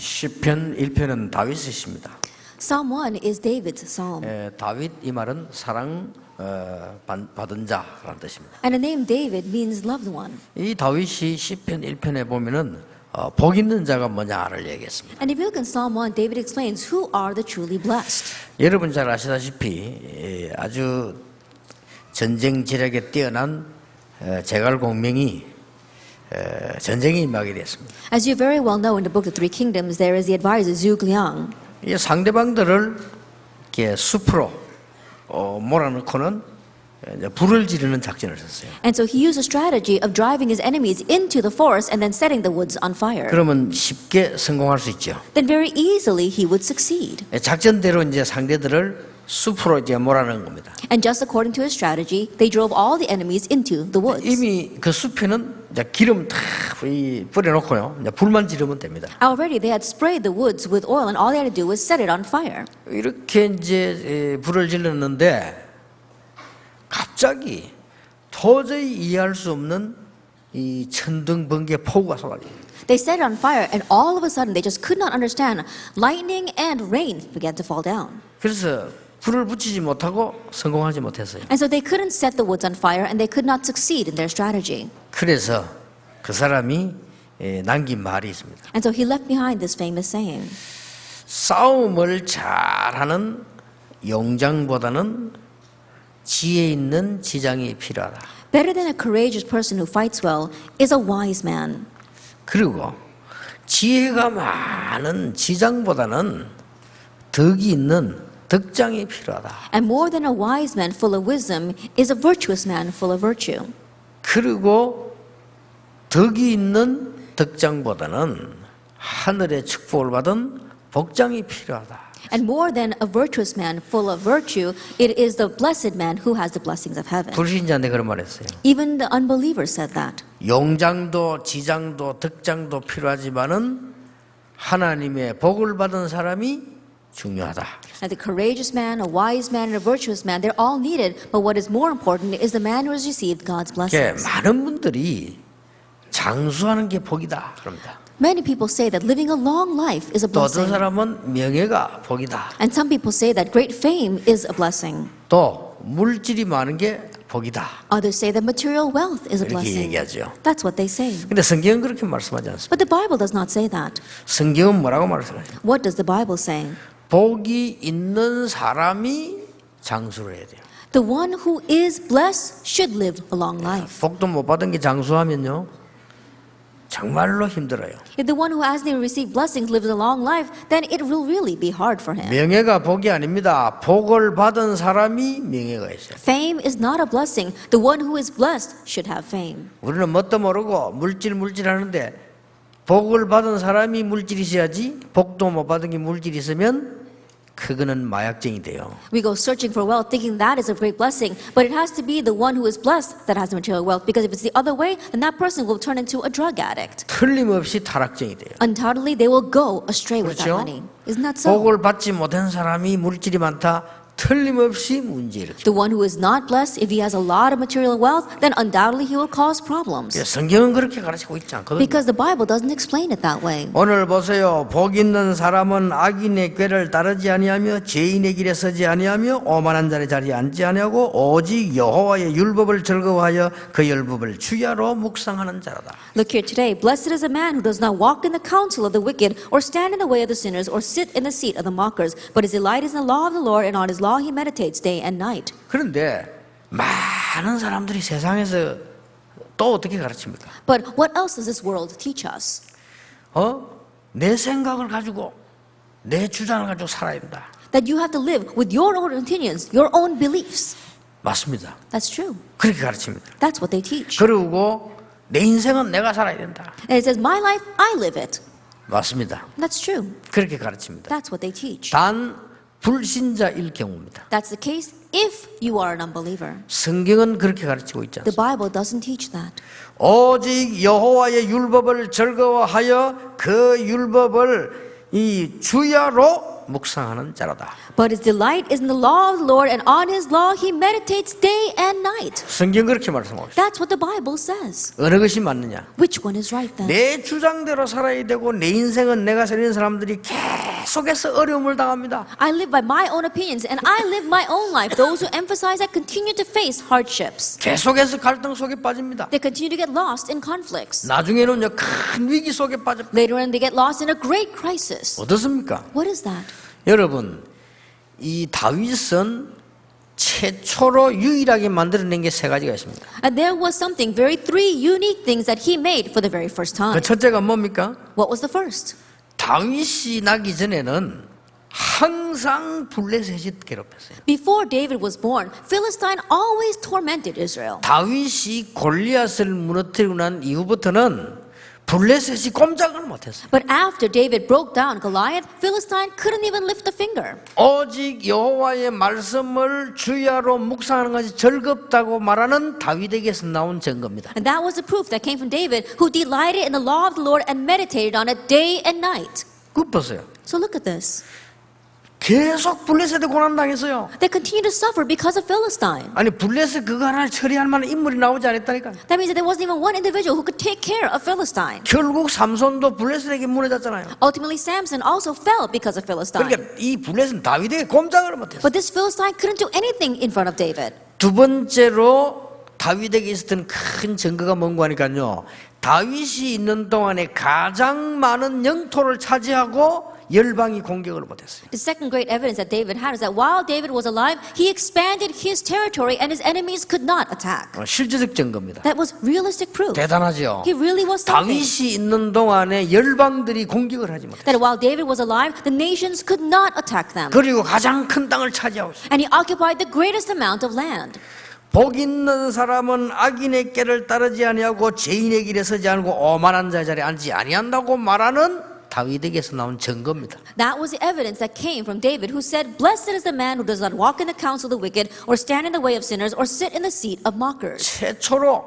시편 1편은 다윗의 시입니다. Psalm 1 is David's psalm. 다윗 이 말은 사랑 받은 자라는 뜻입니다. And the name David means loved one. 이 다윗이 시편 1편에 보면은 복 있는 자가 뭐냐를 얘기했습니다. And if you look in Psalm 1, David explains who are the truly blessed. 여러분 잘 아시다시피 아주 전쟁 지략에 뛰어난 제갈공명이 전쟁에 임하게 됐습니다. As you very well know, in the book of Three Kingdoms, there is the advisor Zhuge Liang. 이 상대방들을 이렇게 숲으로 몰아넣고는 불을 지르는 작전을 썼어요. And so he used a strategy of driving his enemies into the forest and then setting the woods on fire. 그러면 쉽게 성공할 수 있죠. Then very easily he would succeed. 작전대로 이제 상대들을 숲으로 이제 몰아넣은 겁니다. And just according to his strategy, they drove all the enemies into the woods. 이미 그 숲에는 이제 기름 다 뿌려놓고요. 이제 불만 지르면 됩니다. Already they had sprayed the woods with oil, and all they had to do was set it on fire. 이렇게 이제 불을 질렀는데 갑자기 도저히 이해할 수 없는 이 천둥 번개 폭우가 쏟아집니다. They set it on fire, and all of a sudden they just could not understand. Lightning and rain began to fall down. 그래서 불을 붙이지 못하고 성공하지 못했어요. And so they couldn't set the woods on fire, and they could not succeed in their strategy. 그래서 그 사람이 남긴 말이 있습니다. And so he left behind this famous saying. 싸움을 잘하는 용장보다는 지혜 있는 지장이 필요하다. Better than a courageous person who fights well is a wise man. 그리고 지혜가 많은 지장보다는 덕이 있는 덕장이 필요하다. And more than a wise man full of wisdom is a virtuous man full of virtue. 그리고 덕이 있는 덕장보다는 하늘의 축복을 받은 복장이 필요하다. And more than a virtuous man full of virtue, it is the blessed man who has the blessings of heaven. 불신자한테 그런 말 했어요. Even the unbeliever said that. 용장도 지장도 덕장도 필요하지만은 하나님의 복을 받은 사람이 중요하다. That the courageous man, a wise man, and a virtuous man, they're all needed. But what is more important is the man who has received God's blessings. 많은 분들이 장수하는 게 복이다 그럽니다. Many people say that living a long life is a 또 어떤 blessing. 사람은 명예가 복이다. And some people say that great fame is a blessing. 또 물질이 많은 게 복이다. Others say that material wealth is a 이렇게 blessing. 얘기하죠. That's what they say. 근데 성경은 그렇게 말씀하지 않습니다. But the Bible does not say that. 성경은 뭐라고 말씀하죠? What does the Bible say? 복이 있는 사람이 장수를 해야 돼요. The one who is blessed should live a long life. 복도 못 받은 게 장수하면요 정말로 힘들어요. If the one who hasn't received blessings lives a long life, then it will really be hard for him. 명예가 복이 아닙니다. 복을 받은 사람이 명예가 있어요. Fame is not a blessing. The one who is blessed should have fame. 우리는 뭣도 모르고 물질 하는데 복을 받은 사람이 물질이 있어야지 복도 못 받은 게 물질이 있으면 그거는 마약쟁이 돼요. We go searching for wealth thinking that is a great blessing, but it has to be the one who is blessed that has the material wealth, because if it's the other way, then that person will turn into a drug addict. 틀림없이 타락쟁이 돼요. Undoubtedly, they will go astray with that 그렇죠? money. Isn't that so? 복을 받지 못한 사람이 물질이 많다. 틀림없이 문제를. The one who is not blessed, if he has a lot of material wealth, then undoubtedly he will cause problems. 성경은 그렇게 가르치고 있지 않거든요. Because the Bible doesn't explain it that way. 오늘 보세요. 복 있는 사람은 악인의 꾀를 따르지 아니하며 죄인의 길에 서지 아니하며 오만한 자의 자리에 앉지 아니하고 오직 여호와의 율법을 즐거워하여 그 율법을 주야로 묵상하는 자라다. Look here today. Blessed is a man who does not walk in the counsel of the wicked, or stand in the way of the sinners, or sit in the seat of the mockers. But his delight is in the law of the Lord, and on his law he meditates day and night. 그런데 많은 사람들이 세상에서 또 어떻게 가르칩니까? But what else does this world teach us? 내 생각을 가지고 내 주장을 가지고 살아야 된다. That you have to live with your own opinions, your own beliefs. 맞습니다. That's true. 그렇게 가르칩니다. That's what they teach. 그리고 내 인생은 내가 살아야 된다. And it says, my life, I live it. 맞습니다. That's true. 그렇게 가르칩니다. That's what they teach. 단 불신자일 경우입니다. That's the case if you are an unbeliever. 성경은 그렇게 가르치고 있지 The 않습니다. Bible doesn't teach that. 오직 여호와의 율법을 즐거워하여 그 율법을 이 주야로 묵상하는 자로다. But his delight is in the law of the Lord, and on his law he meditates day and night. 성경 그렇게 말씀하고 있어요. That's what the Bible says. 어느 것이 맞느냐? Which one is right then? 내 주장대로 살아야 되고 내 인생은 내가 살리는 사람들이 계속해서 어려움을 당합니다. I live by my own opinions, and I live my own life. Those who emphasize that continue to face hardships. 계속해서 갈등 속에 빠집니다. They continue to get lost in conflicts. 나중에는요 큰 위기 속에 빠져. Later on, they get lost in a great crisis. 어떻습니까? What is that? 여러분, 이 다윗은 최초로 유일하게 만들어낸 게 세 가지가 있습니다. And there was something, three unique things that he made for the very first time. 그 첫째가 뭡니까? What was the first? 다윗이 나기 전에는 항상 블레셋이 괴롭혔어요. Before David was born, Philistine always tormented Israel. 다윗이 골리앗을 무너뜨리고 난 이후부터는 블레셋이 꼼짝을 못했어요. But after David broke down Goliath, Philistine couldn't even lift a finger. 오직 여호와의 말씀을 주야로 묵상하는 것이 즐겁다고 말하는 다윗에게서 나온 증거입니다. And that was the proof that came from David, who delighted in the law of the Lord and meditated on it day and night. 그 보세요. So look at this. 계속 블레셋에 고난 당했어요. They continue to suffer because of Philistine. 아니 블레셋 그거 하나를 처리할 만한 인물이 나오지 않았다니까. That means that there wasn't even one individual who could take care of Philistine. 결국 삼손도 블레셋에게 무너졌잖아요. Ultimately, Samson also fell because of Philistine. 그러니까 이 블레셋은 다윗에게 꼼짝을 못했어요. But this Philistine couldn't do anything in front of David. 두 번째로 다윗에게 있었던 큰 증거가 뭔가 하니까요. 다윗이 있는 동안에 가장 많은 영토를 차지하고 열방이 공격을 못했어요. The second great evidence that David had is that while David was alive, he expanded his territory and his enemies could not attack. 실제적 증거입니다. That was realistic proof. 대단하죠. He really was something. 다윗이 있는 동안에 열방들이 공격을 하지 못했어요. That while David was alive, the nations could not attack them. 그리고 가장 큰 땅을 차지하고 있어요. And he occupied the greatest amount of land. 복 있는 사람은 악인의 꾀를 따르지 아니하고 죄인의 길에 서지 않고 오만한 자의 자리에 앉지 아니한다고 말하는 다윗에게서 나온 증거입니다. That was the evidence that came from David, who said, "Blessed is the man who does not walk in the counsel of the wicked, or stand in the way of sinners, or sit in the seat of mockers." 최초로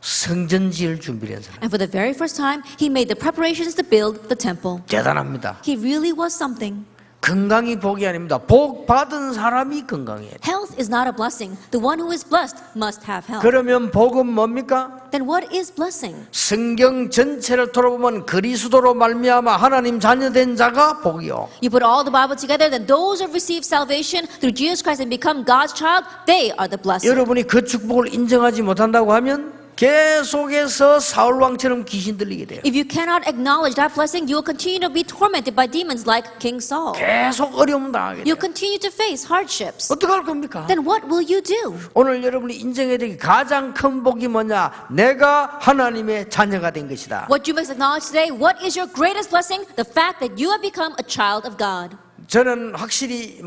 성전 지을 준비를 한 사람. And for the very first time, he made the preparations to build the temple. 대단합니다. He really was something. 건강이 복이 아닙니다. 복 받은 사람이 건강해야 돼. Health is not a blessing. The one who is blessed must have health. 그러면 복은 뭡니까? Then what is blessing? 성경 전체를 돌아보면 그리스도로 말미암아 하나님 자녀된 자가 복이요. You put all the Bible together, then those who have received salvation through Jesus Christ and become God's child, they are the blessed. 여러분이 그 축복을 인정하지 못한다고 하면 계속해서 사울 왕처럼 귀신 들리게 돼요. If you cannot acknowledge that blessing, you will continue to be tormented by demons like King Saul. 계속 어려움 당하게 돼요. You'll continue to face hardships. 어떻게 할 겁니까? Then what will you do? 오늘 여러분이 인정해야 될 가장 큰 복이 뭐냐? 내가 하나님의 자녀가 된 것이다. What you must acknowledge today, what is your greatest blessing? The fact that you have become a child of God. 저는 확실히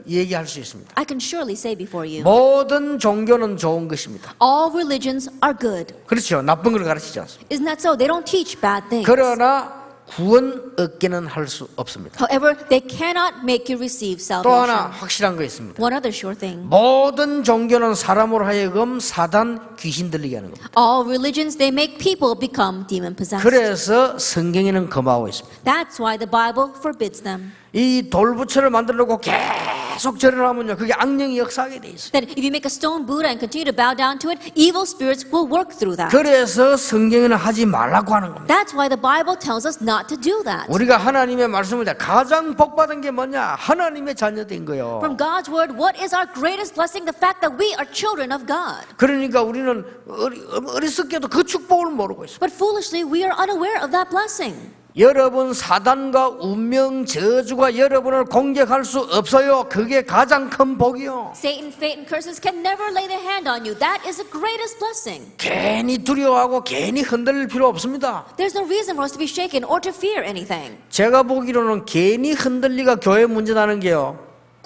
얘기할 수 있습니다. I can surely say before you, 모든 종교는 좋은 것입니다. all religions are good. 그렇죠. 나쁜 걸 가르치지 않습니다. Isn't that so? They don't teach bad things. 그러나 구원 얻기는 할 수 없습니다. However, they cannot make you receive 또 하나 salvation. 확실한 거 있습니다. One other sure thing. 모든 종교는 사람으로 하여금 사단 귀신 들리게 하는 겁니다. All religions, they make people become demon possessed. 그래서 성경에는 금하고 있습니다. That's why the Bible forbids them. 이 돌부처를 만들어 놓고 계속 절을 하면요, 그게 악령이 역사하게 돼 있어요. That if you make a stone Buddha and continue to bow down to it, evil spirits will work through that. 그래서 성경에는 하지 말라고 하는 겁니다. That's why the Bible tells us not to do that. 우리가 하나님의 말씀을 가장 복받은 게 뭐냐? 하나님의 자녀된 거요. From God's word, what is our greatest blessing? The fact that we are children of God. 그러니까 우리는 어리석게도 그 축복을 모르고 있어요. But foolishly, we are unaware of that blessing. 여러분 사단과 운명 저주가 여러분을 공격할 수 없어요. 그게 가장 큰 복이요. Satan, fate, and curses can never lay their hand on you. That is the greatest blessing. 괜히 두려워하고 괜히 흔들릴 필요 없습니다. There's no reason for us to be shaken or to fear anything. 제가 보기로는 괜히 흔들리가 교회 문제라는 게요,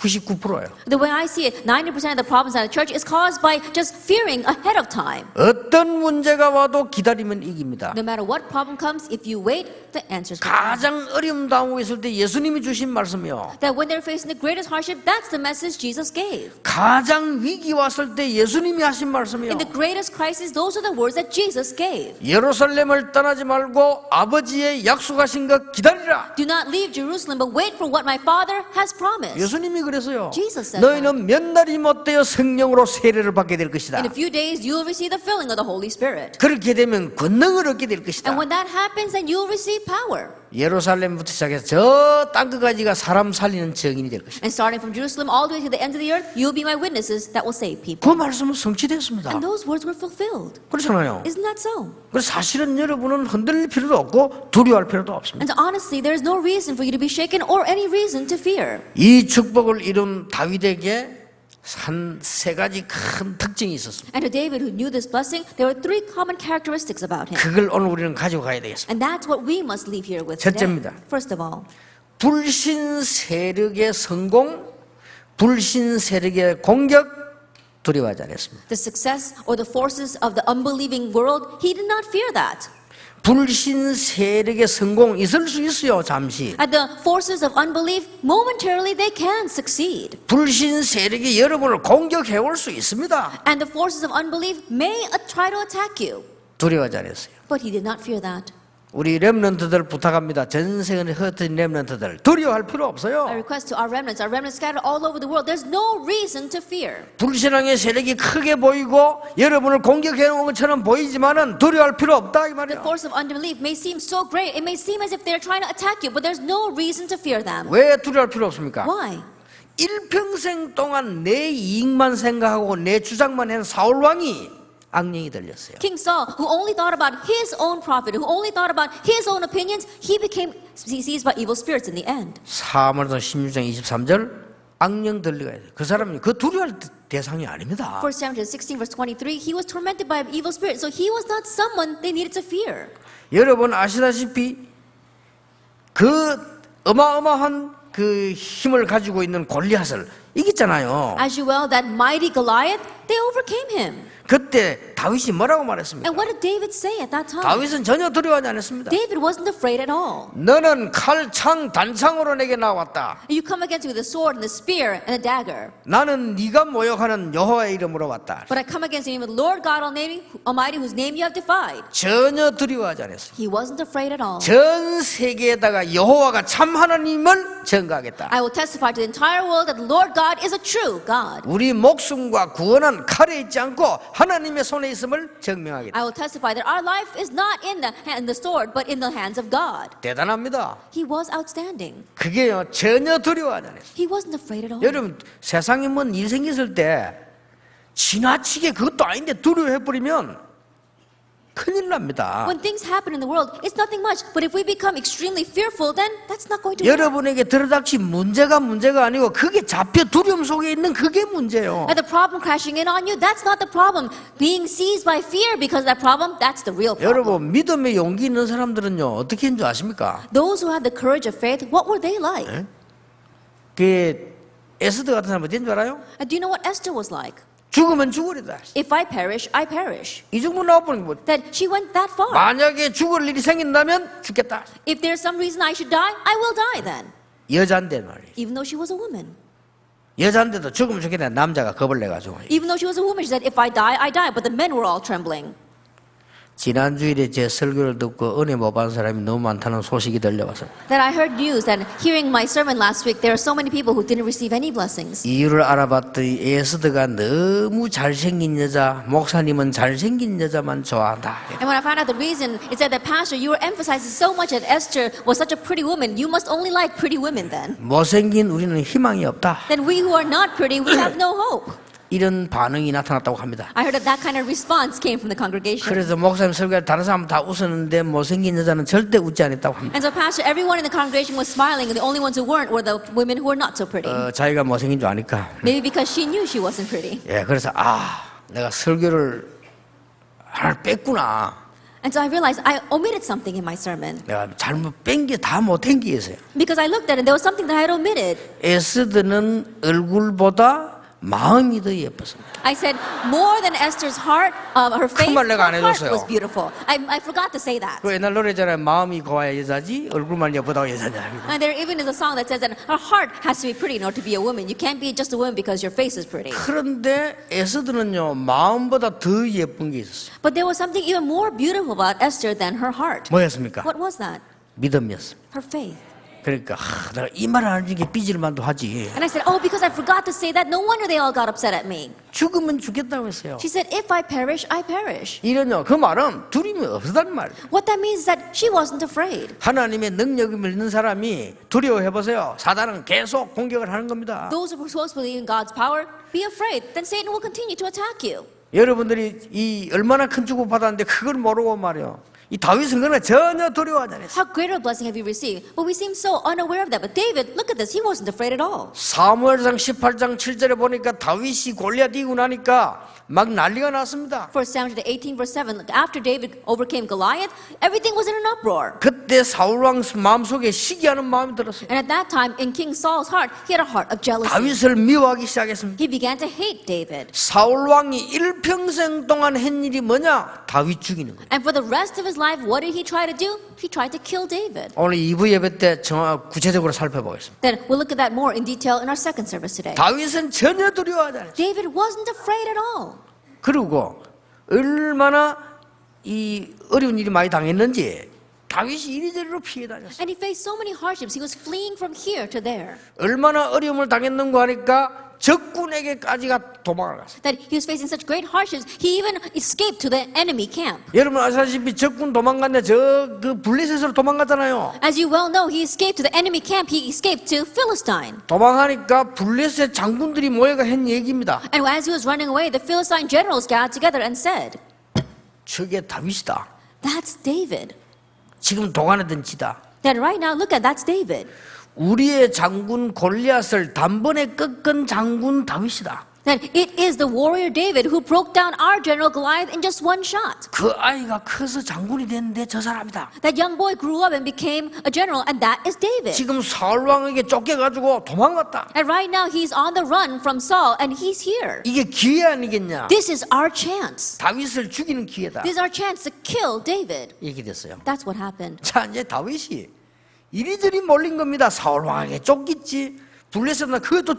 99%예요. The way I see it, 90% of the problems in the church is caused by just fearing ahead of time. 어떤 문제가 와도 기다리면 이깁니다. No matter what problem comes, if you wait, the answers will come. 가장 어려움 당하고 있을 때 예수님이 주신 말씀이요. That when they're facing the greatest hardship, that's the message Jesus gave. 가장 위기 왔을 때 예수님이 하신 말씀이요. In the greatest crisis, those are the words that Jesus gave. 예루살렘을 떠나지 말고 아버지의 약속하신 것 기다리라. Do not leave Jerusalem, but wait for what my Father has promised. 예수님이 그랬어요. Jesus said 너희는 몇 날이 못되어 성령으로 세례를 받게 될 것이다. In a few days, you will receive the filling of the Holy Spirit. 그렇게 되면 권능을 얻게 될 것이다. And when that happens, then you will receive power. 예루살렘부터 시작해서 저 땅끝까지가 사람 살리는 증인이 될 것이다. And starting from Jerusalem all the way to the end of the earth, you will be my witnesses that will save people. 그 말씀은 성취됐습니다. And those words were fulfilled. 그렇잖아요. Isn't that so? 그래서 사실은 여러분은 흔들릴 필요도 없고 두려워할 필요도 없습니다. And honestly, there is no reason for you to be shaken or any reason to fear. 이 축복을 이룬 다윗에게 한 세 가지 큰 특징이 있었습니다. And to David, who knew this blessing, there were three common characteristics about him. 그걸 오늘 우리는 가지고 가야 되겠습니다. And that's what we must leave here with today. 첫째입니다. First of all, 불신 세력의 성공, 불신 세력의 공격 두려워하지 않았습니다. the success or the forces of the unbelieving world, he did not fear that. 불신 세력의 성공 있을 수 있어요, 잠시. At the forces of unbelief, momentarily they can succeed. 불신 세력이 여러분을 공격해 올 수 있습니다. And the forces of unbelief may try to attack you. 두려워하지 않았어요. But he did not fear that. 우리 렘넌트들 부탁합니다. 전 세계에 흩어진 렘넌트들 두려워할 필요 I 없어요. request to our remnants scattered all over the world, there's no reason to fear. 불신앙의 세력이 크게 보이고 여러분을 공격해 오는 것처럼 보이지만은 두려워할 필요 없다 이 The 말이에요. force of unbelief may seem so great, it may seem as if they're trying to attack you, but there's no reason to fear them. 왜 두려워할 필요 없습니까? Why? 일평생 동안 내 이익만 생각하고 내 주장만 한 사울 왕이 악령이 들렸어요. King Saul, who only thought about his own profit, who only thought about his own opinions, he became seized by evil spirits in the end. 사무엘상 16장 23절 악령 들리가 해요. 그 사람이 그 두려워할 대상이 아닙니다. 1 Samuel 16 verse 23, he was tormented by an evil spirit, so he was not someone they needed to fear. 여러분 아시다시피 그 어마어마한 그 힘을 가지고 있는 골리앗을 이겼잖아요. As you well, that mighty Goliath, they overcame him. 그때 다윗이 뭐라고 말했습니까? And what did David say at that time? 다윗은 전혀 두려워하지 않았습니다. David wasn't afraid at all. 너는 칼, 창, 단창으로 내게 나왔다. You come against me with a sword and the spear and a dagger. 나는 네가 모욕하는 여호와의 이름으로 왔다. But I come against you with Lord God Almighty, whose name you have defied. 전혀 두려워하지 않았어요. He wasn't afraid at all. 전 세계에다가 여호와가 참 하나님을 증거하겠다. I will testify to the entire world that the Lord God is a true God. 우리 목숨과 구원은 칼에 있지 않고 하나님의 손에 있음을 증명하겠다. I will testify that our life is not in the sword, but in the hands of God. 대단합니다. He was outstanding. 그게요 전혀 두려워하지 않았어요. He wasn't afraid at all. 여러분 세상에 뭔 일 생겼을 때 지나치게 그것도 아닌데 두려워해버리면 큰일 납니다. When things happen in the world, it's nothing much. But if we become extremely fearful, then that's not going to work. 여러분에게 들어닥친 문제가 아니고 그게 잡혀 두려움 속에 있는 그게 문제예요. And the problem crashing in on you, that's not the problem. Being seized by fear because of that problem, that's the real problem. 여러분 믿음의 용기 있는 사람들은요 어떻게 했는 줄 아십니까? Those who had the courage of faith, what were they like? 그 에스더 같은 사람 어땠는 줄 알아요? And do you know what Esther was like? 죽으면 죽으리다. If I perish, I perish. 이 정도 나와보니 뭐 That she went that far. 만약에 죽을 일이 생긴다면 죽겠다. If there's some reason I should die, I will die then. 여잔데 말이에요. Even though she was a woman. 여잔데도 죽으면 죽겠다. 남자가 겁을 내가지고. Even though she was a woman, she said, if I die, I die. But the men were all trembling. 지난 주일에 제 설교를 듣고 은혜 못 받은 사람이 너무 많다는 소식이 들려와서 That I heard news that hearing my sermon last week, there are so many people who didn't receive any blessings. 이유를 알아봤더니 에스더가 너무 잘생긴 여자, 목사님은 잘생긴 여자만 좋아한다. And when I found out the reason, it said that, Pastor, you were emphasizing so much that Esther was such a pretty woman. You must only like pretty women then. 못생긴 우리는 희망이 없다. Then we who are not pretty, we have no hope. 이런 반응이 나타났다고 합니다. I heard that kind of response came from the congregation. 그래서 목사님 설교할 다른 사람 다 웃었는데 못생긴 여자는 절대 웃지 않았다고 합니다. And so, Pastor, everyone in the congregation was smiling, and the only ones who weren't were the women who were not so pretty. 자기가 못생긴 줄 아니까. Maybe because she knew she wasn't pretty. 예, 그래서 내가 설교를 하나를 뺐구나. And so I realized I omitted something in my sermon 내가 잘못 뺀 게 다 못한 게 있어요. because I looked at it and there was something that I had omitted. 에스더는 얼굴보다 마음이 더 예뻤습니다. I said more than Esther's heart, her face, 말 내가 안 her heart 해줬어요. was beautiful. I forgot to say that. 그 옛날 노래잖아요. 마음이 고와야 여자지 얼굴만 예쁘다고 여자냐. And there even is a song that says that her heart has to be pretty in order to be a woman. You can't be just a woman because your face is pretty. 그런데 에스더는요 마음보다 더 예쁜 게 있었어요. But there was something even more beautiful about Esther than her heart. 뭐였습니까? What was that? 믿음이었습니다. Her faith. 그러니까 내가 이 말을 안 하는 게 삐질만도 하지. And I said, oh, because I forgot to say that, no wonder they all got upset at me. 죽으면 죽겠다고 했어요. She said, if I perish, I perish. 이런요 그 말은 두려움이 없었다는 말이에요. What that means is that she wasn't afraid. 하나님의 능력을 믿는 사람이 두려워해 보세요. 사단은 계속 공격을 하는 겁니다. Those who are supposed to believe in God's power, be afraid. Then Satan will continue to attack you. 여러분들이 이 얼마나 큰 축복 받았는데 그걸 모르고 말이요. 이 다윗은 그러나 전혀 두려워하지 않았어요. How great a blessing have you received? But we seem so unaware of that. But David, look at this. He wasn't afraid at all. 사무엘상 18장 7절에 보니까 다윗이 골리앗 이기고 나니까 막 난리가 났습니다. 1 Samuel 18 verse 7, after David overcame Goliath, everything was in an uproar. 그때 사울왕 마음속에 시기하는 마음이 들었어요. And at that time, in King Saul's heart, he had a heart of jealousy. 다윗을 미워하기 시작했습니다. He began to hate David. 사울왕이 일평생 동안 한 일이 뭐냐? 다윗 죽이는 거예요. And for the rest of his life, what did he try to do? He tried to kill David. 오늘 2부 예배 때 구체적으로 살펴보겠습니다. Then we'll look at that more in detail in our second service today. 다윗은 전혀 두려워하지 않았어요. David wasn't afraid at all. 그리고 얼마나 이 어려운 일이 많이 당했는지 다윗이 이리저리로 피해 다녔어요. And he faced so many hardships. He was fleeing from here to there. 얼마나 어려움을 당했는가 하니까 적군에게까지가 도망을 갔어요. That he was facing such great hardships, he even escaped to the enemy camp. 여러분 아시다시피 적군 도망갔는데 그 블레셋으로 도망갔잖아요. As you well know, he escaped to the enemy camp. He escaped to Philistine. 도망하니까 블레셋 장군들이 모여가 한 얘기입니다. And as he was running away, the Philistine generals got together and said, 저게 다윗이다. that's David. 지금 도가내던 지다. That right now, look at that's David. 우리의 장군 골리앗을 단번에 꺾은 장군 다윗이다. That it is the warrior David who broke down our general Goliath in just one shot. 그 아이가 커서 장군이 됐는데 저 사람이다. That young boy grew up and became a general, and that is David. 지금 사울 왕에게 쫓겨가지고 도망갔다. And right now he's on the run from Saul, and he's here. 이게 기회 아니겠냐? This is our chance. 다윗을 죽이는 기회다. This is our chance to kill David. 이렇게 됐어요. That's what happened. 자 이제 다윗이 이리저리 몰린 겁니다. 사울 왕에게 쫓겼지. 블레셋나 그것도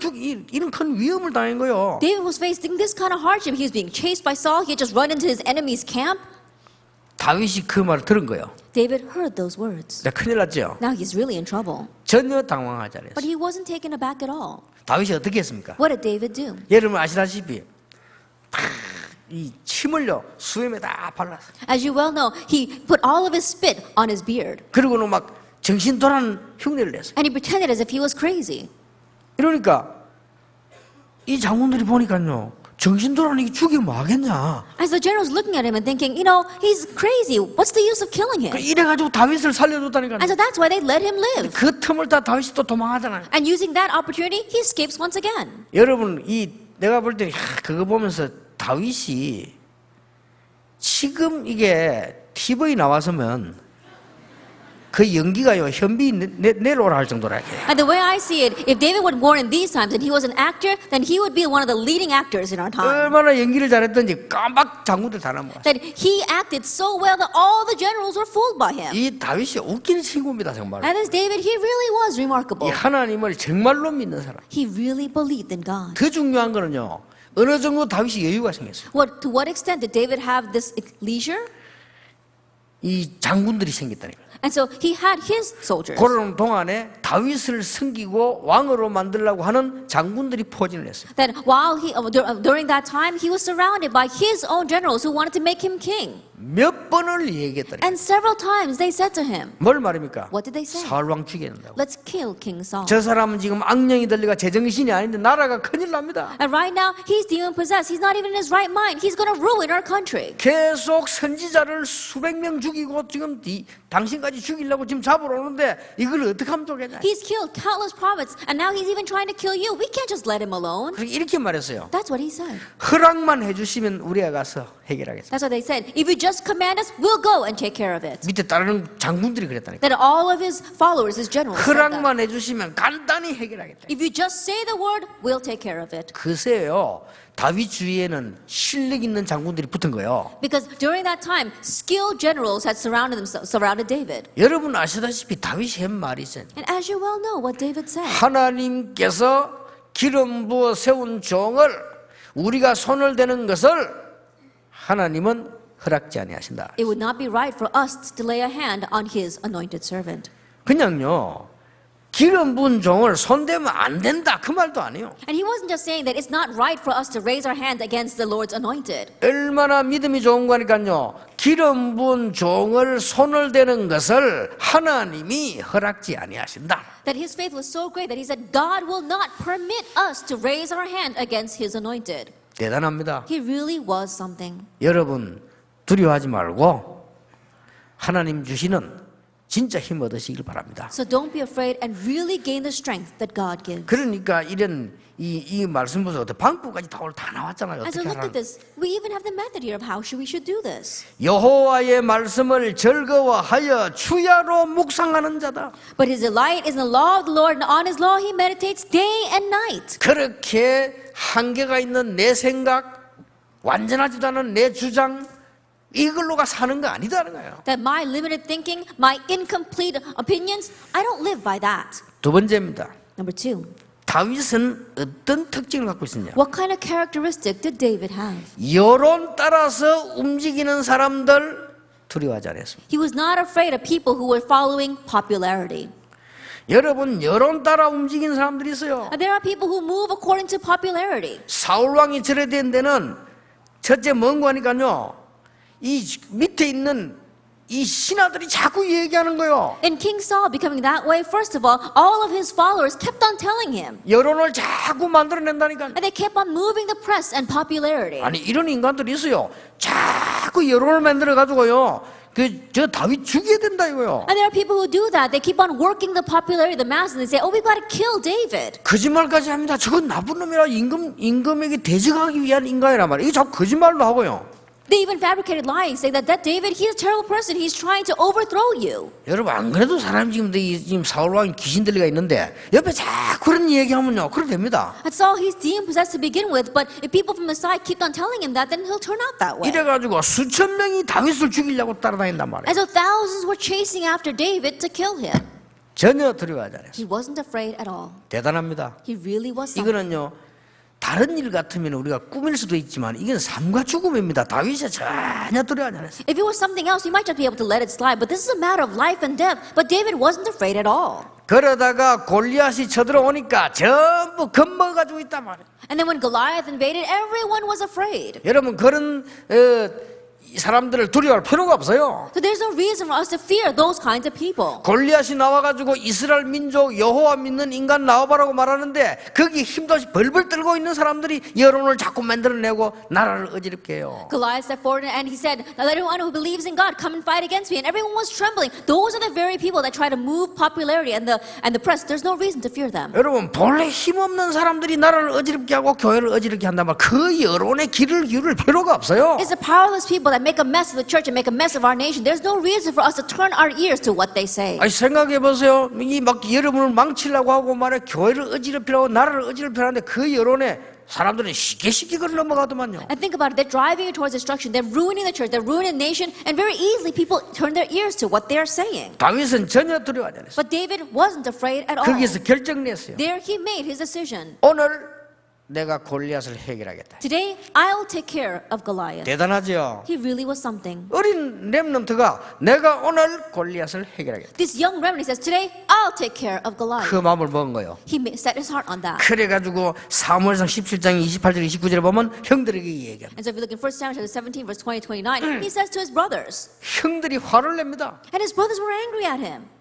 이런 큰 위험을 당한 거요. David was facing this kind of hardship. He was being chased by Saul. He had just run into his enemy's camp. 다윗이 그 말을 들은 거예요. David heard those words. 나 큰일 났죠. Now he's really in trouble. 전혀 당황하지 않았어요. But he wasn't taken aback at all. 다윗이 어떻게 했습니까? What did David do? 여러분 아시다시피 이 침을요 수염에 다 발랐어요. As you well know, he put all of his spit on his beard. 그리고는 막 정신 돌아는 흉내를 냈어요. And he pretended as if he was crazy. 이러니까 이 장군들이 보니까요 정신 돌아는 이게 죽이면 뭐 하겠냐. As the generals looking at him and thinking, you know, he's crazy. What's the use of killing him? 이래가지고 다윗을 살려줬다니까요. And so that's why they let him live. 그 틈을 타 다윗이 또 도망하잖아요. And using that opportunity, he escapes once again. 여러분 내가 볼 때는 그거 보면서 다윗이 지금 이게 TV에 나와서면 그 연기가요 현비 내려오라 할 정도라 해요. And the way I see it, if David were born in these times and he was an actor, then he would be one of the leading actors in our time. 얼마나 연기를 잘했던지 깜빡 장군들 다 남아. That he acted so well that all the generals were fooled by him. 이 다윗이 웃기는 친구입니다 정말. And this David, he really was 이 remarkable. 하나님을 정말로 믿는 사람. He really believed in God. 더 중요한 거는요. 어느 정도 다윗이 여유가 생겼어요. To what extent did David have this leisure? 이 장군들이 생겼다니까. And so he had his soldiers. 그런 동안에 다윗을 섬기고 왕으로 만들려고 하는 장군들이 포진을 했어요. That while during that time, he was surrounded by his own generals who wanted to make him king. 몇 번을 얘기했다니까. And several times they said to him, 뭘 말입니까? what did they say? 사울왕 죽여낸다고. Let's kill King Saul. 저 사람은 지금 악령이 들리가 제정신이 아닌데 나라가 큰일 납니다. And right now, he's demon possessed. He's not even in his right mind. He's going to ruin our country. 계속 선지자를 수백 명 죽이고 지금 당신까지 죽이려고 지금 잡으러 오는데 이걸 어떻게 하면 좋겠냐. He's killed countless prophets, and now he's even trying to kill you. We can't just let him alone. 이렇게 말했어요. That's what he said. 허락만 해주시면 우리가 가서 해결하겠습니다. That's why they said, if you just command us, we'll go and take care of it. 밑에 따르는 장군들이 그랬다니까. That all of his followers, his generals, said that. 허락만 해주시면 간단히 해결하겠다. If you just say the word, we'll take care of it. 그새요 다윗 주위에는 실력 있는 장군들이 붙은 거예요. Because during that time, skilled generals had surrounded David. 여러분 아시다시피 다윗이 한 말이 있어요. And as you well know what David said, 하나님께서 기름 부어 세운 종을 우리가 손을 대는 것을 하나님은 허락지 아니하신다. it would not be right for us to lay a hand on his anointed servant. 그냥요 기름 부은 종을 손대면 안 된다 그 말도 아니에요. And he wasn't just saying that it's not right for us to raise our hands against the Lord's anointed. 얼마나 믿음이 좋은 거니까요. 기름 부은 종을 손을 대는 것을 하나님이 허락지 아니하신다. That his faith was so great that he said, God will not permit us to raise our hand against his anointed. 대단합니다. He really was something. 여러분 두려워하지 말고 하나님 주시는 진짜 힘 얻으시길 바랍니다. So don't be afraid and really gain the strength that God gives. 그러니까 이런 이 말씀 보세요. 방법까지 다 오늘 다 나왔잖아요. And so 어떻게 look 하라. at this. We even have the method here of how we should do this. 여호와의 말씀을 즐거워하여 주야로 묵상하는 자다. But his delight is in the law of the Lord, and on his law he meditates day and night. 그렇게 한계가 있는 내 생각, 완전하지도 않은 내 주장 이걸로가 사는 거 아니다는 거예요. That my limited thinking, my incomplete opinions, I don't live by that. 두 번째입니다. Number two, 다윗은 어떤 특징을 갖고 있었냐? what kind of characteristic did David have? 여론 따라서 움직이는 사람들 두려워하지 않았습니다. He was not afraid of people who were following popularity. 여러분 여론 따라 움직이는 사람들이 있어요. And there are people who move according to popularity. 사울 왕이 절에 된 데는 첫째 뭔가 하니까요. 이 밑에 있는 이 신하들이 자꾸 얘기하는 거예요. In King Saul becoming that way, first of all of his followers kept on telling him. 여론을 자꾸 만들어낸다니까. And they kept on moving the press and popularity. 아니 이런 인간들이 있어요. 자꾸 여론을 만들어 가지고요. 저 다윗 죽여야 된다 이거요. And there are people who do that. They keep on working the popularity of the masses and they say, oh, we've got to kill David. 거짓말까지 합니다. 저건 나쁜 놈이라 임금에게 대적하기 위한 인간이란 말이에요. 이게 자꾸 거짓말도 하고요. They even fabricated lies, saying that David, he's a terrible person. He's trying to overthrow you. 여러분 안 그래도 사람이 지금 사울 왕이 귀신 들리가 있는데 옆에 자꾸 그런 얘기하면요, 그래 됩니다. And Saul, he's demon possessed to begin with, but if people from the side keep on telling him that, then he'll turn out that way. 이래가지고 수천 명이 다윗을 죽이려고 따라다닌단 말이에요. And so thousands were chasing after David to kill him. 전혀 두려워하지 않았어요. He wasn't afraid at all. 대단합니다. He really was something. 이거는요. 다른 일 같으면 우리가 꿈일 수도 있지만 이건 삶과 죽음입니다. 다윗이 전혀 두려워하지 않았어요. If it was something else, you might just be able to let it slide. But this is a matter of life and death. But David wasn't afraid at all. 그러다가 골리앗이 쳐들어오니까 전부 겁먹어가지고 있단 말이에요. And then when Goliath invaded, everyone was afraid. 여러분 그런 사람들을 두려워할 필요가 없어요. So there's no reason for us to fear those kinds of people. 골리앗이 나와가지고 이스라엘 민족 여호와 믿는 인간 나와봐라고 말하는데 거기 힘도 없이 벌벌 떨고 있는 사람들이 여론을 자꾸 만들어내고 나라를 어지럽게 해요. Goliath stepped forward and he said, let everyone who believes in God come and fight against me. And everyone was trembling. Those are the very people that try to move popularity and the press. There's no reason to fear them. 여러분 본래 힘없는 사람들이 나라를 어지럽게 하고 교회를 어지럽게 한단 말이에요. 그 여론에 귀를 기울일 필요가 없어요. It's the powerless people that make a mess of the church and make a mess of our nation. There's no reason for us to turn our ears to what they say. 아니 생각해 보세요. 이 막 여러분을 망치려고 하고 말해 교회를 어지럽히려고 나라를 어지럽히려는데 그 여론에 사람들은 쉽게 그걸 넘어가더만요. And think about it. They're driving you towards destruction. They're ruining the church. They're ruining the nation. And very easily people turn their ears to what they're saying. 다윗은 전혀 두려워하지 않았어요. But David wasn't afraid at all. 거기서 결정냈어요. There he made his decision. 오늘 내가 골리앗을 해결하겠다. Today, I'll take care of Goliath. 대단하죠. He really was something. 어린 렘넌트가 내가 오늘 골리앗을 해결하겠다. This young remnant says, today, I'll take care of 그 Goliath. 마음을 먹은 거예요. He set his heart on that. 그래가지고 사무엘상 17장 28절 29절에 보면 형들에게 얘기합니다. And so if you look in 1 Samuel chapter 17, verse 20, 29, he says to his brothers. 형들이 화를 냅니다. And his brothers were angry at him.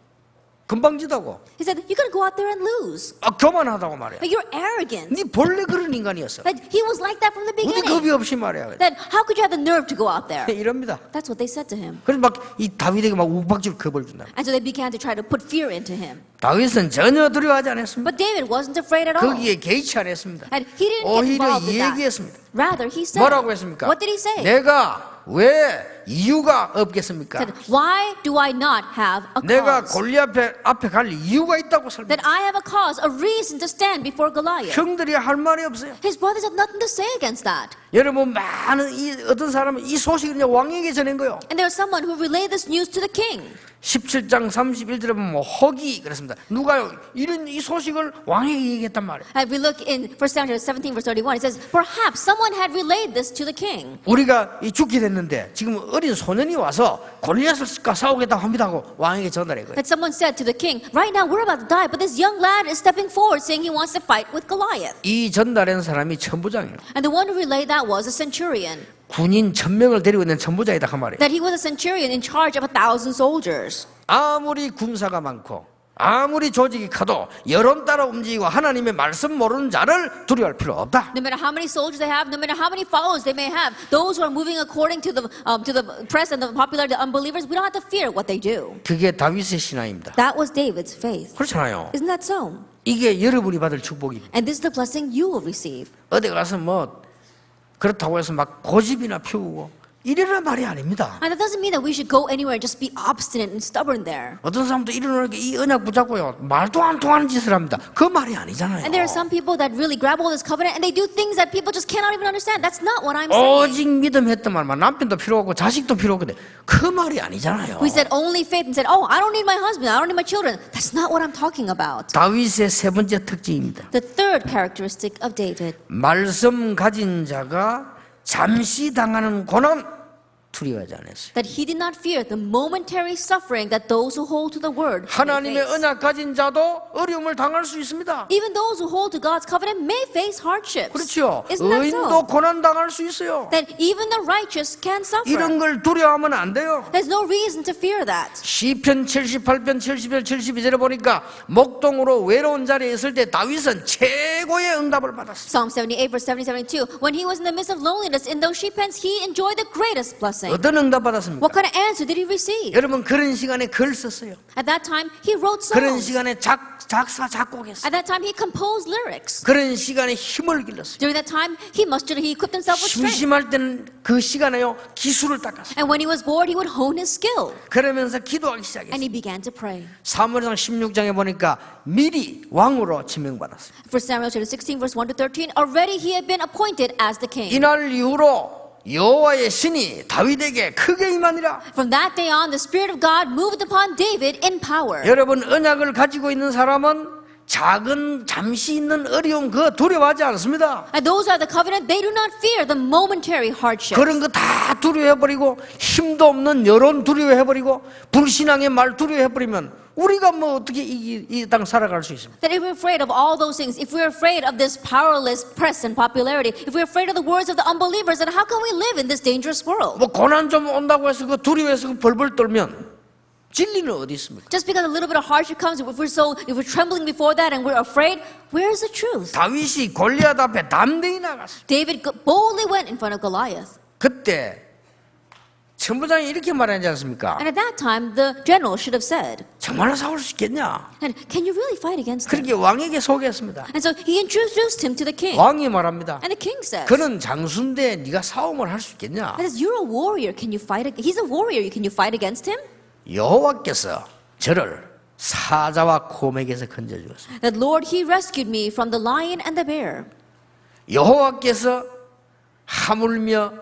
금방지다고. He said, you're going to go out there and lose. 교만하다고 말이야. But you're arrogant. 네 본래 그런 인간이었어. That he was like that from the 어디 beginning. 겁이 없이 말이야. That how could you have the nerve to go out there? 이럽니다. That's what they said to him. 그래서 막 이 다윗에게 막 욱박지로 겁을 준다. And so they began to try to put fear into him. 다윗은 전혀 두려워하지 않았습니다. But David wasn't afraid at all. 거기에 개의치 않았습니다. And he didn't get 오히려 involved in that. 얘기했습니다. Rather, he said, 뭐라고 했습니까? what did he say? 내가 왜 이유가 없겠습니까? He said, why do I not have a 내가 cause? 골리앗 앞에 갈 이유가 있다고 설명. That I have a cause, a reason to stand before Goliath. 형들이 할 말이 없어요. His brothers had nothing to say against that. 여러분 많은 어떤 사람은 이 소식을 그냥 왕에게 전한 거요. And there was someone who relayed this news to the king. 17장 31절에 보면 뭐 허기 그랬습니다. 누가요? 이런 이 소식을 왕에게 얘기했단 말이에요. If we look in 1 Samuel 17 verse 31, it says, perhaps someone had relayed this to the king. 우리가 죽게 됐는데 지금 어린 소년이 와서 골리앗과 싸우겠다고 합니다 하고 왕에게 전달해 거예요. That someone said to the king, right now we're about to die, but this young lad is stepping forward saying he wants to fight with Goliath. 이 전달한 사람이 천부장이에요. And the one who relayed that was a centurion. 군인 1000명을 데리고 있는 천부장이다 그 말이에요. That he was a centurion in charge of 1,000 soldiers. 아무리 군사가 많고 아무리 조직이 커도 여론 따라 움직이고 하나님의 말씀 모르는 자를 두려워할 필요 없다. No matter how many soldiers they have, no matter how many followers they may have, those who are moving according to the press and the popularity of the unbelievers, we don't have to fear what they do. 그게 다윗의 신앙입니다. That was David's faith. 그렇잖아요. Isn't that so? 이게 여러분이 받을 축복입니다. And this is the blessing you will receive. 어디 가서 뭐 그렇다고 해서 막 고집이나 피우고 이러란 말이 아닙니다. And that doesn't mean that we should go anywhere and just be obstinate and stubborn there. 어떤 사람도 일어나게 이 언약 붙잡고요 말도 안 통하는 짓을 합니다. 그 말이 아니잖아요. And there are some people that really grab hold of this covenant and they do things that people just cannot even understand. That's not what I'm saying. 오직 믿음 했던 말만 남편도 필요 없고 자식도 필요 없고 그 말이 아니잖아요. We said only faith and said, oh, I don't need my husband, I don't need my children. That's not what I'm talking about. 다윗의 세 번째 특징입니다. The third characteristic of David. 말씀 가진 자가 잠시 당하는 고난 두려워하지 않았어요. That he did not fear the momentary suffering that those who hold to the word may 하나님의 face. 언약 가진 자도 어려움을 당할 수 있습니다. Even those who hold to God's covenant may face hardships. 그렇죠. Isn't that 의인도 so? 고난 당할 수 있어요. That even the righteous can suffer. 이런 걸 두려워하면 안 돼요. There's no reason to fear that. 시편 78편 71, 72절에 보니까 목동으로 외로운 자리에 있을 때 다윗은 최고의 응답을 받았어요. Psalm 78 verse 70, 72. When he was in the midst of loneliness in those sheep pens, he enjoyed the greatest blessing. 어떤 응답 받았습니까? What kind of answer did he receive? 여러분 그런 시간에 글 썼어요. At that time, he wrote 그런 songs. 시간에 작사 작곡했어요. At that time, he composed lyrics. 그런 시간에 힘을 길렀어요. During that time, he equipped himself with strength. 심심할 때는 그 시간에요 기술을 닦았어요. And when he was bored, he would hone his skill. 그러면서 기도하기 And 시작했어요. he began to pray. 사무엘상 16장에 보니까 미리 왕으로 지명받았어요. For Samuel chapter 16 verse 1 to 13, already he had been appointed as the king. 이날 이후로 여호와의 신이 다윗에게 크게 임하니라. From that day on, the Spirit of God moved upon David in power. 여러분 언약을 가지고 있는 사람은 작은 잠시 있는 어려움 그거 두려워하지 않습니다. And those who have the covenant, they do not fear the momentary hardship. 그런 거 다 두려워해버리고 힘도 없는 여론 두려워해버리고 불신앙의 말 두려워해버리면 우리가 뭐 어떻게 이 땅 살아갈 수 있습니까? That if we're afraid of all those things, if we're afraid of this powerless press and popularity, if we're afraid of the words of the unbelievers, then how can we live in this dangerous world? 뭐 고난 좀 온다고 해서 그 두려워해서 그 벌벌 떨면 진리는 어디 있습니까? Just because a little bit of hardship comes, if we're trembling before that and we're afraid, where is the truth? 다윗이 골리앗 앞에 담대히 나갔어. David boldly went in front of Goliath. 그때 천부장이 이렇게 말하지 않습니까? And at that time, the general should have said, 정말로 싸울 수 있겠냐? and can you really fight against him? 그렇게 왕에게 소개했습니다. And so he introduced him to the king. 왕이 말합니다. And the king says, 그는 장수인데 네가 싸움을 할 수 있겠냐? he says, you're a warrior, can you fight? He's a warrior, can you fight against him? 여호와께서 저를 사자와 곰에게서 건져주었습니다. That Lord, he rescued me from the lion and the bear. 여호와께서 하물며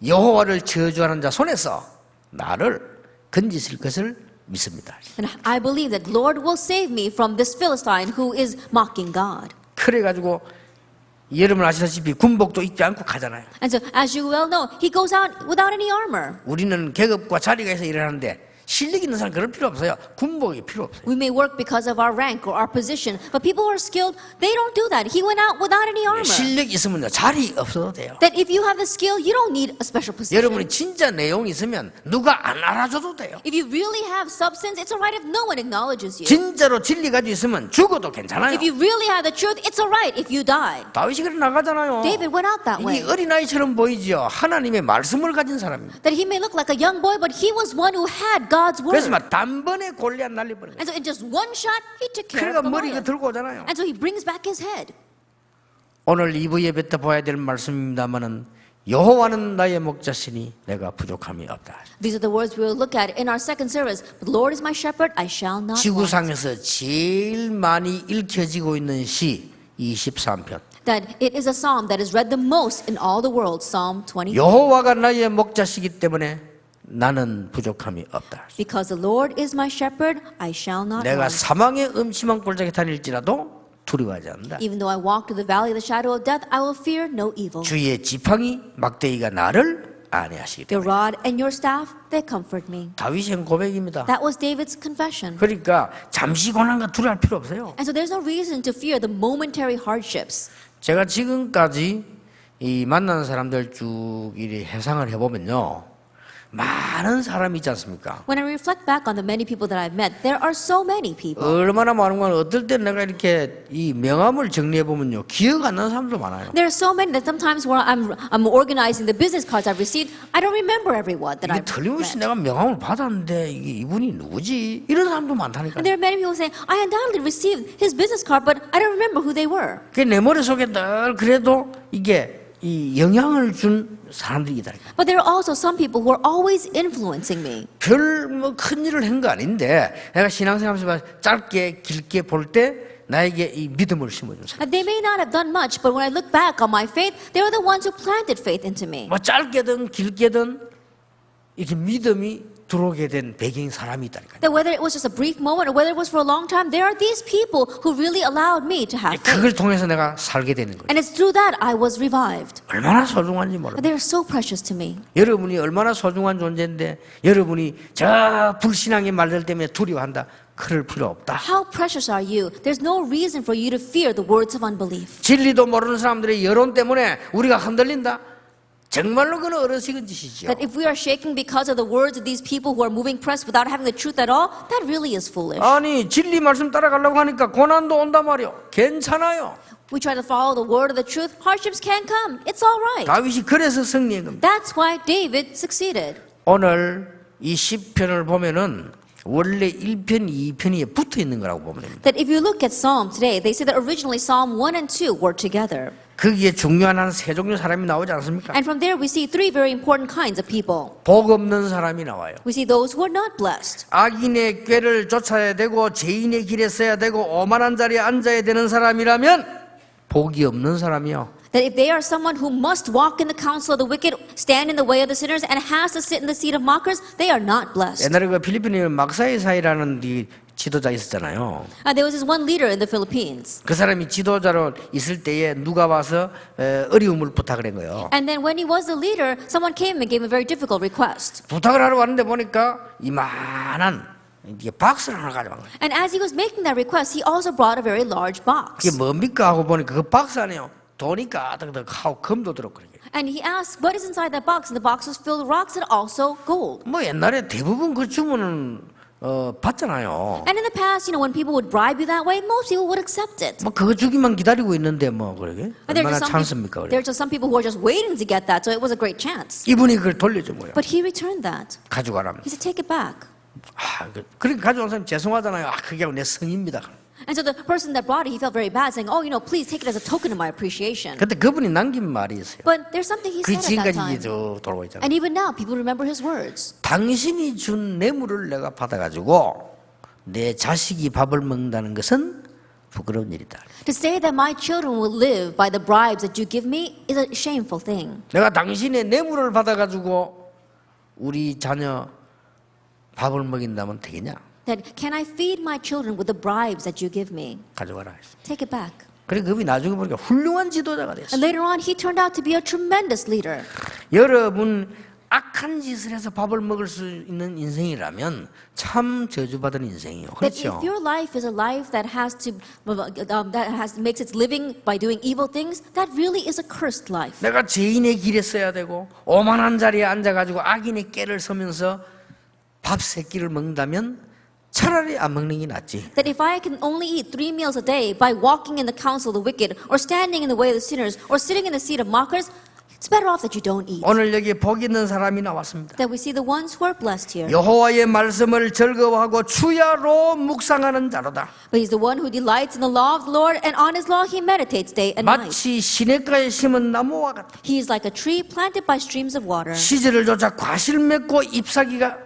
여호와를 저주하는 자 손에서 나를 건지실 것을 믿습니다. And I believe that Lord will save me from this Philistine who is mocking God. 그래가지고 여러분 아시다시피 군복도 입지 않고 가잖아요. And so, as you well know, he goes out without any armor. 우리는 계급과 자리가 있어 일하는데 실력 있는 사람 그럴 필요 없어요. 군복이 필요 없어요. We may work because of our rank or our position, but people who are skilled, they don't do that. He went out without any armor. 실력 있으면요 자리 없어도 돼요. That if you have the skill, you don't need a special position. 여러분이 진짜 내용이 있으면 누가 안 알아줘도 돼요. If you really have substance, it's alright if no one acknowledges you. 진짜로 진리 가지고 있으면 죽어도 괜찮아요. If you really have the truth, it's alright if you die. 다윗이 그래 나가잖아요. David went out that way. 이 어린아이처럼 보이죠. 하나님의 말씀을 가진 사람입니다. That he may look like a young boy, but he was one who had God's 그래서 word. 막 단번에 골리앗 날려버린 거예요. And so in just one shot, he took care 그러니까 of 머리 이거 Goliath. 들고 오잖아요. And so he brings back his head. 오늘 2부 예배 때 봐야 될 말씀입니다만은 여호와는 나의 목자시니 내가 부족함이 없다. These are the words we will look at in our second service. But the Lord is my shepherd, I shall not want. 지구상에서 제일 많이 읽혀지고 있는 시 23편. That it is a psalm that is read the most in all the world, Psalm 23. 여호와가 나의 목자시기 때문에 나는 부족함이 없다. Because the Lord is my shepherd, I shall not 내가 want. 사망의 음침한 골짜기 다닐지라도 두려워하지 않는다. Even though I walk through the valley of the shadow of death, I will fear no evil. 주의 지팡이 막대기가 나를 안위하시기 Your 때문에. rod and your staff, they comfort me. 다윗의 고백입니다. That was David's confession. 그러니까 잠시 고난과 두려워할 필요 없어요. And so there's no reason to fear the momentary hardships. 제가 지금까지 이 만나는 사람들 쭉 이리 해상을 해보면요, 많은 사람이 있지 않습니까? When I reflect back on the many people that I've met, there are so many people. 얼마나 많은 건 어떨 때 내가 이렇게 이 명함을 정리해 보면요, 기억 안 나는 사람도 많아요. There are so many that sometimes when I'm organizing the business cards I've received, I don't remember everyone that 이게 I've 틀림없이 met. 내가 명함을 받았는데 이게 이분이 누구지? 이런 사람도 많다니까. And there are many people saying, I undoubtedly received his business card, but I don't remember who they were. 그 내 머릿속에 늘 그래도 이게 이 영향을 준 사람들이 있다니까. But there are also some people who are always influencing me. 별 뭐 큰 일을 한 거 아닌데 내가 신앙생활하면서 짧게 길게 볼 때 나에게 이 믿음을 심어준 사람. And they may not have done much, but when I look back on my faith, they were the ones who planted faith into me. 뭐 짧게든 길게든 이렇게 믿음이 들어오게 된 배경인 사람이 있다니까. That whether it was just a brief moment or whether it was for a long time, there are these people who really allowed me to have 그걸 faith. 통해서 내가 살게 되는 거예요. And it's through that I was revived. 얼마나 소중한지 몰라요. They are so precious to me. 여러분이 얼마나 소중한 존재인데 여러분이 저 불신앙의 말들 때문에 두려워한다. 그럴 필요 없다. How precious are you? There's no reason for you to fear the words of unbelief. 진리도 모르는 사람들의 여론 때문에 우리가 흔들린다. 정말로 그는 어리석은 짓이죠. That if we are shaking because of the words of these people who are moving press without having the truth at all, that really is foolish. 아니 진리 말씀 따라가려고 하니까 고난도 온단 말이요. 괜찮아요. We try to follow the word of the truth, hardships can come. It's all right. 다윗이 그래서 승리한 겁니다. That's why David succeeded. 오늘 이 시편을 보면은 원래 1편, 2편이 붙어 있는 거라고 보면 됩니다. That if you look at Psalm today, they say that originally Psalm 1 and 2 were together. 거기에 중요한 한 세 종류 사람이 나오지 않습니까? And from there we see three very important kinds of people. 복 없는 사람이 나와요. We see those who are not blessed. 악인의 꾀를 쫓아야 되고 죄인의 길에 서야 되고 오만한 자리에 앉아야 되는 사람이라면 복이 없는 사람이요. That if they are someone who must walk in the counsel of the wicked, stand in the way of the sinners, and has to sit in the seat of mockers, they are not blessed. 옛날에 그 필리핀에 막사이사이라는 이 지도자 있었잖아요. There was this one leader in the Philippines. 그 사람이 지도자로 있을 때에 누가 와서 어려움을 부탁을 한 거예요. And then when he was the leader, someone came and gave him a very difficult request. 부탁을 하러 왔는데 보니까 이만한 이게 박스를 하나 가져간 거예요. And as he was making that request, he also brought a very large box. 그게 뭡니까 하고 보니까 그 박스 안에요. 돈이 가득하고 금도 들었고 그러게. And he asked, what is inside that box? And the box was filled with rocks and also gold. 뭐 옛날에 대부분 그 주문은 받잖아요. And in the past, when people would bribe you that way, most people would accept it. 뭐 그거 주기만 기다리고 있는데 뭐 그러게 And there are 얼마나 just 찬스입니까? there are just some people who are just waiting to get that, so it was a great chance. 이분이 그걸 돌려준 거예요. But he returned that. 가져가라면. He said, take it back. 그러니까 가져온 사람 죄송하잖아요. 그게 내 성입니다. And so the person that brought it, he felt very bad, saying, please take it as a token of my appreciation. 그때 그분이 남긴 말이 있어요. But there's something he 그 said at that 지금까지 time. 이제 저 돌아오고 있잖아요. And even now, people remember his words. 당신이 준 뇌물을 내가 받아가지고 내 자식이 밥을 먹는다는 것은 부끄러운 일이다. To say that my children will live by the bribes that you give me is a shameful thing. 내가 당신의 뇌물을 받아가지고 우리 자녀 밥을 먹인다면 되겠냐? That can I feed my children with the bribes that you give me? 가져가라. Take it back. 그래 그분이 나중에 보니까 훌륭한 지도자가 됐어요. And later on, he turned out to be a tremendous leader. 여러분 악한 짓을 해서 밥을 먹을 수 있는 인생이라면 참 저주받은 인생이요. That 그렇죠? if your life is a life that makes its living by doing evil things, that really is a cursed life. 내가 죄인의 길에 서야 되고 오만한 자리에 앉아가지고 악인의 꾀를 서면서 밥 세 끼를 먹는다면 차라리 안 먹는 게 낫지. That if I can only eat 3 meals a day by walking in the counsel of the wicked, or standing in the way of the sinners, or sitting in the seat of mockers, it's better off that you don't eat. 오늘 여기 복 있는 사람이 나왔습니다. That we see the ones who are blessed here. 여호와의 말씀을 즐거워하고 주야로 묵상하는 자로다. But he's the one who delights in the law of the Lord, and on his law he meditates day and night. 마치 시냇가에 심은 나무와 같다. He is like a tree planted by streams of water, 시절을 쫓아 과실 맺고 잎사귀가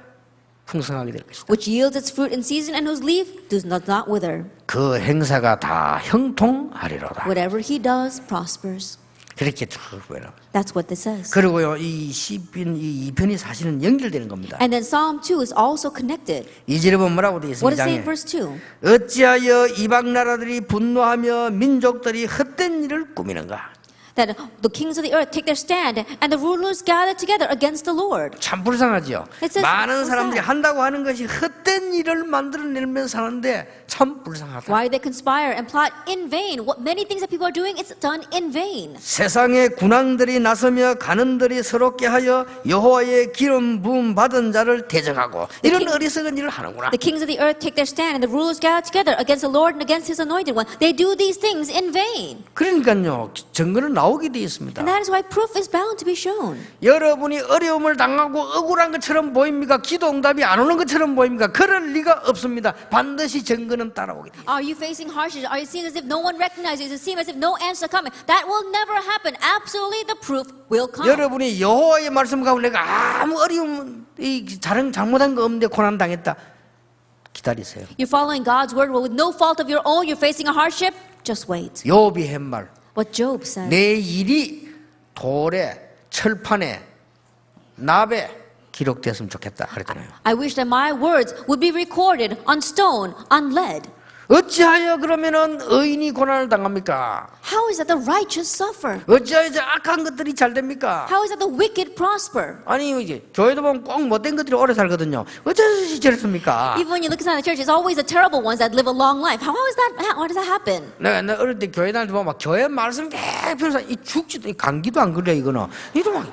풍성하게 될 것이다. which yields its fruit in season, and whose leaf does not wither. 그 행사가 다 형통하리로다. Whatever he does prospers. 그렇게 쭉 보여요. That's what this says. 그리고요, 이 시편 이 2편이 사실은 연결되는 겁니다. And then Psalm 2 is also connected. 2절에 보면 뭐라고 되어 What does it say 있습니다. in verse 2? 어찌하여 이방 나라들이 분노하며 민족들이 헛된 일을 꾸미는가? That the kings of the earth take their stand, and the rulers gather together against the Lord. 참 불쌍하지요. It says, 많은 so 사람들이 sad. 한다고 하는 것이 헛된 일을 만들어내면 사는데 참 불쌍하다. Why they conspire and plot in vain? What many things that people are doing, it's done in vain. 세상의 군왕들이 나서며 가는들이 서럽게 하여 여호와의 기름 부음 받은 자를 대적하고 이런 어리석은 일을 하는구나. The kings of the earth take their stand, and the rulers gather together against the Lord and against His anointed one. They do these things in vain. 그러니까요, 증거는 나오게 돼 있습니다. And that is why proof is bound to be shown. 여러분이 어려움을 당하고 억울한 것처럼 보입니까? 기도 응답이 안 오는 것처럼 보입니까? 그럴 리가 없습니다. 반드시 증거는 따라오게 돼요. Are you facing hardships? Are you seeing as if no one recognizes you? Does it seem as if no answer coming? That will never happen. Absolutely, the proof will come. 여러분이 여호와의 말씀 가고 내가 아무 어려움, 잘못한 거 없는데 고난 당했다. 기다리세요. You're following God's word with no fault of your own. You're facing a hardship. Just wait. 욥이 한 말. What Job said. 내 일이 돌에 철판에 납에 기록됐으면 좋겠다 그랬잖아요. I wish that my words would be recorded on stone, on lead. 어찌하여 그러면은 의인이 고난을 당합니까? How is that the righteous suffer? 어찌하여 저 악한 것들이 잘 됩니까? How is that the wicked prosper? 아니 이제 교회도 보면 꼭 못된 것들이 오래 살거든요. 어찌하여 저렇습니까? Even when you look inside the church, it's always the terrible ones that live a long life. How is that? How does that happen? 내가 어릴 때 교회 다닐 때 보면 막 교회 말씀 계속 이 죽지도 이 감기도 안 걸려 이거는 이도 막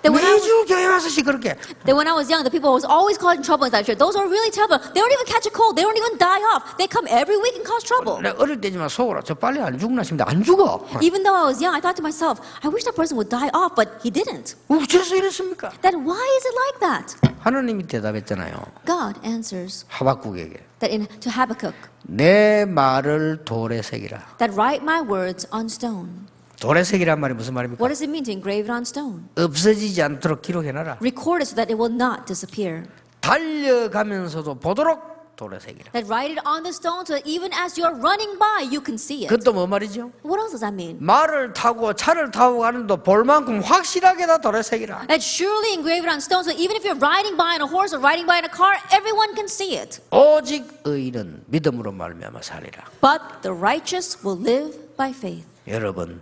Then when I was- 매주 교회 와서 시끄럽게 Then when I was young, the people who was always causing trouble in that church, those were really terrible. They don't even catch a cold. They don't even die off. They come every week and cause trouble. 내가 어릴 때지만 속으로 저 빨리 안 죽나 싶은데 안 죽어. Even though I was young, I thought to myself, I wish that person would die off, but he didn't. 어째서 이랬습니까? Then why is it like that? 하나님이 대답했잖아요. God answers 하박국에게 that to Habakkuk, 내 말을 돌에 새기라. that write my words on stone. 돌에 새기란 말이 무슨 말입니까? What does it mean to engrave it on stone? 없어지지 않도록 기록해놔라. Record it so that it will not disappear. 달려가면서도 보도록 돌에 새기라. That write it on the stone so that even as you're running by, you can see it. 그것도 뭐 말이죠? What else does that mean? 말을 타고 차를 타고 가는데 볼 만큼 확실하게 다 돌에 새기라. That surely engrave it on stone so even if you're riding by in a horse or riding by in a car, everyone can see it. 오직 의인은 믿음으로 말미암아 살리라. But the righteous will live by faith. 여러분,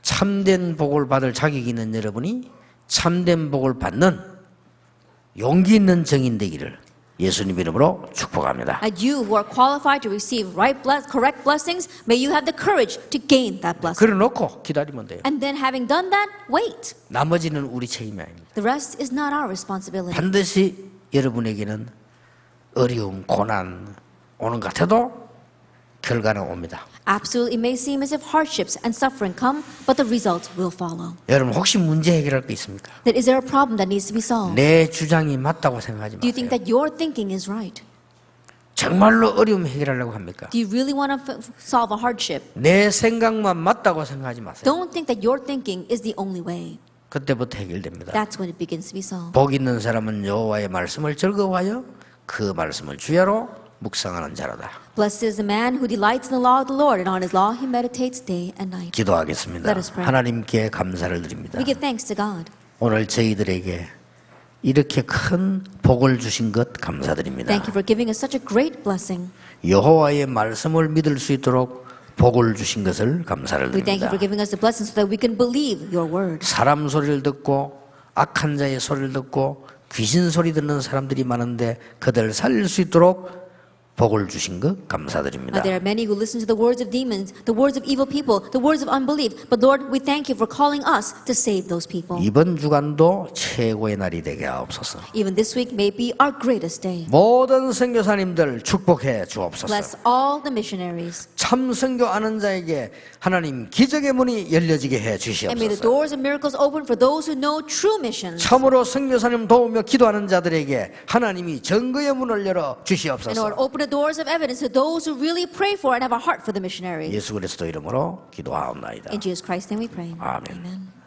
참된 복을 받을 자격이 있는 여러분이 참된 복을 받는 용기 있는 증인 되기를 예수님 이름으로 축복합니다. And you who are qualified to receive correct blessings, may you have the courage to gain that blessing. 그래 놓고 기다리면 돼요. And then having done that, wait. 나머지는 우리 책임이 아닙니다. The rest is not our responsibility. 반드시 여러분에게는 어려움, 고난 오는 것 같아도 결과는 옵니다. Absolutely, it may seem as if hardships and suffering come, but the result will follow. 여러분 혹시 문제 해결할 거 있습니까? That is there a problem that needs to be solved? 내 주장이 맞다고 생각하지 Do you think 마세요. that your thinking is right? 정말로 어려움 해결하려고 합니까? Do you really want to solve a hardship? 내 생각만 맞다고 생각하지 마세요. Don't think that your thinking is the only way. 그때부터 해결됩니다. That's when it begins to be solved. 복 있는 사람은 여호와의 말씀을 즐거워하여 그 말씀을 주야로 묵상하는 자로다. Blessed is the man who delights in the law of the Lord, and on his law he meditates day and night. 기도하겠습니다. Let us pray. 하나님께 감사를 드립니다. We give thanks to God. 오늘 저희들에게 이렇게 큰 복을 주신 것 감사드립니다. Thank you for giving us such a great blessing. 여호와의 말씀을 믿을 수 있도록 복을 주신 것을 감사를 We thank you 드립니다. for giving us the blessing so that we can believe your word. 사람 소리를 듣고 악한 자의 소리를 듣고 귀신 소리 듣는 사람들이 많은데 그들 살릴 수 있도록 복을 주신 것 감사드립니다. There are many who listen to the words of demons, the words of evil people, the words of unbelief. But Lord, we thank you for calling us to save those people. 이번 주간도 최고의 날이 되게 하옵소서. Even this week may be our greatest day. 모든 선교사님들 축복해 주옵소서. Bless all the missionaries. 참 선교 아는 자에게 하나님 기적의 문이 열려지게 해 And may the 주시옵소서. doors of miracles open for those who know true missions. 참으로 선교사님 도우며 기도하는 자들에게 하나님이 증거의 문을 열어 And Lord, 주시옵소서. open the doors of evidence to those who really pray for and have a heart for the missionaries. 예수 그리스도 이름으로 기도하옵나이다. In Jesus Christ's name we pray. 아멘. Amen.